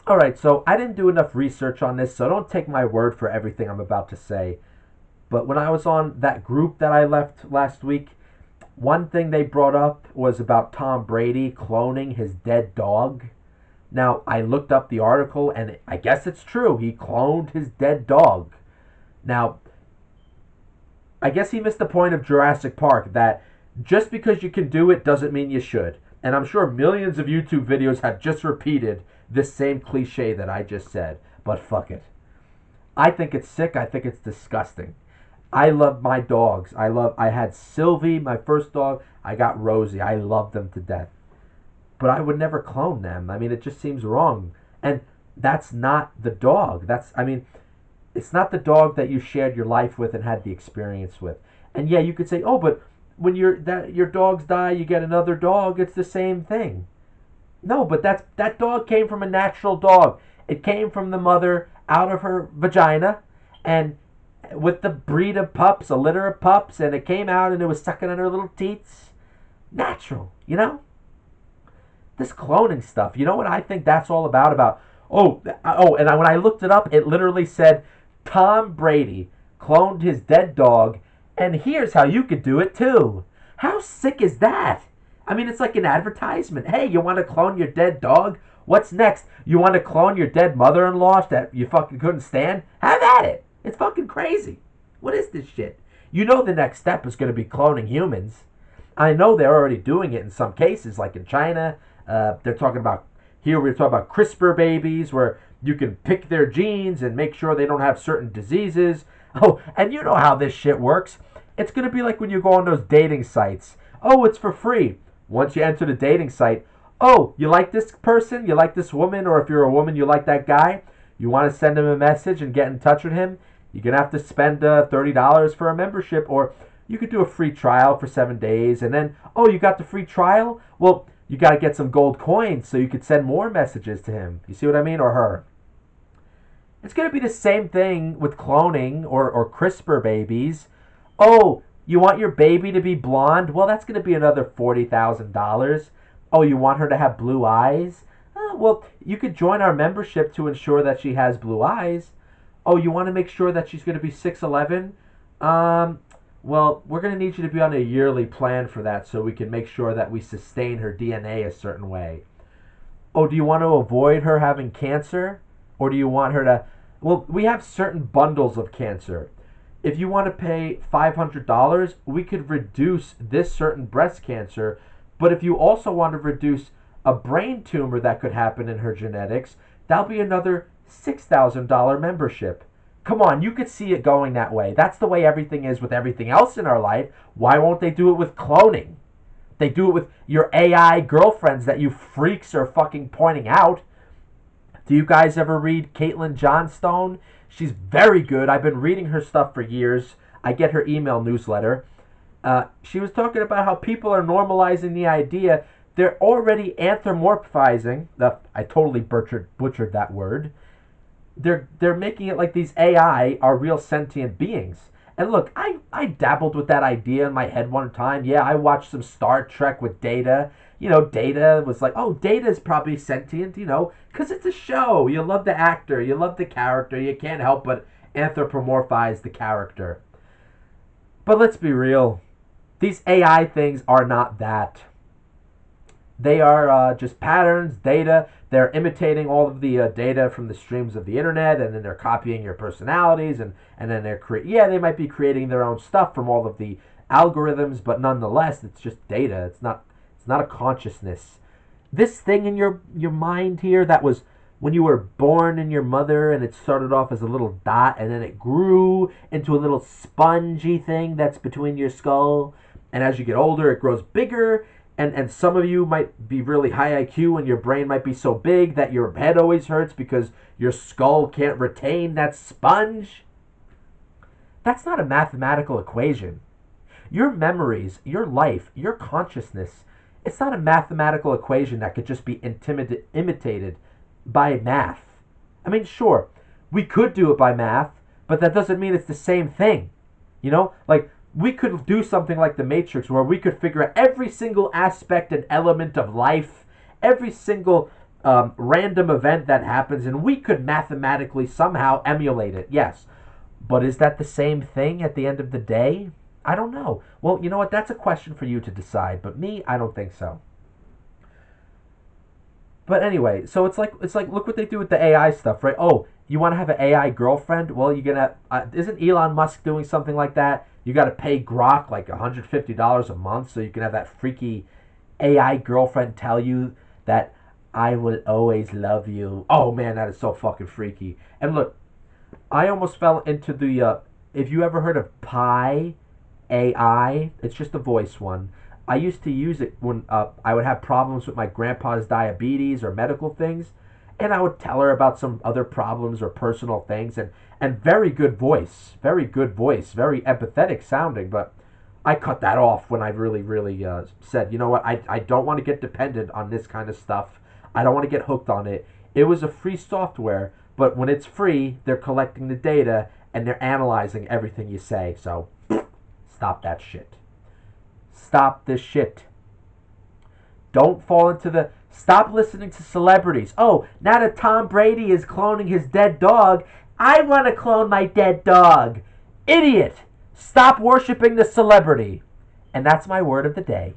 All right, so I didn't do enough research on this, so don't take my word for everything I'm about to say. But when I was on that group that I left last week, one thing they brought up was about Tom Brady cloning his dead dog. Now, I looked up the article, and I guess it's true. He cloned his dead dog. Now, I guess he missed the point of Jurassic Park that just because you can do it doesn't mean you should. And I'm sure millions of YouTube videos have just repeated this same cliche that I just said. But fuck it. I think it's sick. I think it's disgusting. I love my dogs. I had Sylvie, my first dog. I got Rosie. I love them to death. But I would never clone them. I mean, it just seems wrong. And that's not the dog. It's not the dog that you shared your life with and had the experience with. And yeah, you could say, "Oh, but when your dogs die, you get another dog." It's the same thing. No, but that dog came from a natural dog. It came from the mother out of her vagina, and with the breed of pups, a litter of pups, and it came out and it was sucking on her little teats. Natural, you know? This cloning stuff. You know what I think that's all about? When I looked it up, it literally said Tom Brady cloned his dead dog, and here's how you could do it too. How sick is that? I mean, it's like an advertisement. Hey, you want to clone your dead dog? What's next? You want to clone your dead mother-in-law that you fucking couldn't stand? Have at it. It's fucking crazy. What is this shit? You know the next step is going to be cloning humans. I know they're already doing it in some cases, like in China. They're talking about, here we're talking about CRISPR babies, where you can pick their genes and make sure they don't have certain diseases. Oh, and you know how this shit works. It's going to be like when you go on those dating sites. Oh, it's for free. Once you enter the dating site, oh, you like this person? You like this woman? Or if you're a woman, you like that guy? You want to send him a message and get in touch with him? You're going to have to spend $30 for a membership, or you could do a free trial for 7 days. And then, oh, you got the free trial? Well, you got to get some gold coins so you could send more messages to him. You see what I mean? Or her. It's going to be the same thing with cloning or CRISPR babies. Oh, you want your baby to be blonde? Well, that's going to be another $40,000. Oh, you want her to have blue eyes? Well, you could join our membership to ensure that she has blue eyes. Oh, you want to make sure that she's going to be 6'11"? Well, we're going to need you to be on a yearly plan for that so we can make sure that we sustain her DNA a certain way. Oh, do you want to avoid her having cancer? Or do you want her to... Well, we have certain bundles of cancer. If you want to pay $500, we could reduce this certain breast cancer. But if you also want to reduce a brain tumor that could happen in her genetics, that'll be another $6,000 membership. Come on, you could see it going that way. That's the way everything is with everything else in our life. Why won't they do it with cloning? They do it with your AI girlfriends that you freaks are fucking pointing out. Do you guys ever read Caitlin Johnstone? She's very good. I've been reading her stuff for years. I get her email newsletter. She was talking about how people are normalizing the idea. They're already anthropomorphizing. I totally butchered that word. They're making it like these AI are real sentient beings. And look, I dabbled with that idea in my head one time. Yeah, I watched some Star Trek with Data. You know, Data was like, oh, Data's probably sentient, because it's a show. You love the actor, you love the character, you can't help but anthropomorphize the character. But let's be real. These AI things are not that. They are just patterns, data. They're imitating all of the data from the streams of the internet, and then they're copying your personalities, and then they might be creating their own stuff from all of the algorithms, but nonetheless, it's just data. It's not a consciousness. This thing in your mind here that was when you were born in your mother, and it started off as a little dot, and then it grew into a little spongy thing that's between your skull, and as you get older, it grows bigger. And some of you might be really high IQ and your brain might be so big that your head always hurts because your skull can't retain that sponge. That's not a mathematical equation. Your memories, your life, your consciousness, it's not a mathematical equation that could just be imitated by math. I mean, sure, we could do it by math, but that doesn't mean it's the same thing. Like, we could do something like the Matrix where we could figure out every single aspect and element of life, every single random event that happens, and we could mathematically somehow emulate it. Yes, but is that the same thing at the end of the day? I don't know. Well, you know what? That's a question for you to decide. But me, I don't think so. But anyway, so it's like look what they do with the AI stuff, right? Oh, you want to have an AI girlfriend? Well, you're gonna isn't Elon Musk doing something like that? You got to pay Grok like $150 a month so you can have that freaky AI girlfriend tell you that I will always love you. Oh man, that is so fucking freaky. And look, I almost fell into the. If you ever heard of Pi AI, it's just a voice one. I used to use it when I would have problems with my grandpa's diabetes or medical things, and I would tell her about some other problems or personal things, and very good voice, very empathetic sounding. But I cut that off when I really said, you know what, I don't want to get dependent on this kind of stuff. I don't want to get hooked on it. It was a free software, but when it's free, they're collecting the data and they're analyzing everything you say. So stop that shit. Stop this shit. Don't fall into the. Stop listening to celebrities. Oh, now that Tom Brady is cloning his dead dog, I want to clone my dead dog. Idiot! Stop worshiping the celebrity. And that's my word of the day.